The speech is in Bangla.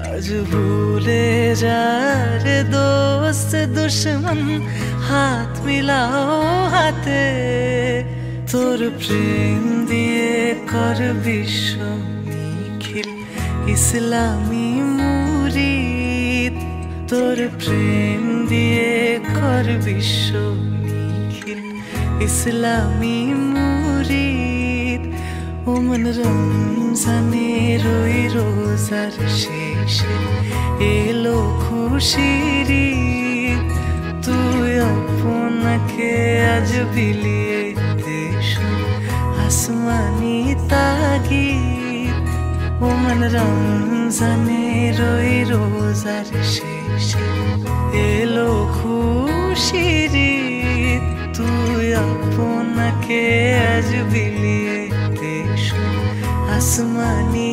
आज भूले जा रे दोस्त दुश्मन, हाथ मिलाओ हाथे। তোর প্রেম দিয়ে কর বিশ্ব নিখিল ইসলামী মুরিদ, তোর প্রেম দিয়ে কর বিশ্ব নিখিল ইসলামী মুরিদ। ওমন রমজানের ওই রোজার শেষে এলো খুশির ঈদ, তুই আপনাকে আজ বিলিয়ে আসমানি তাগিদ। ওমন রমজানের ওই রোজার শেষে এলো খুশির ঈদ, তুই আপনাকে আজ বিলিয়ে আসমানি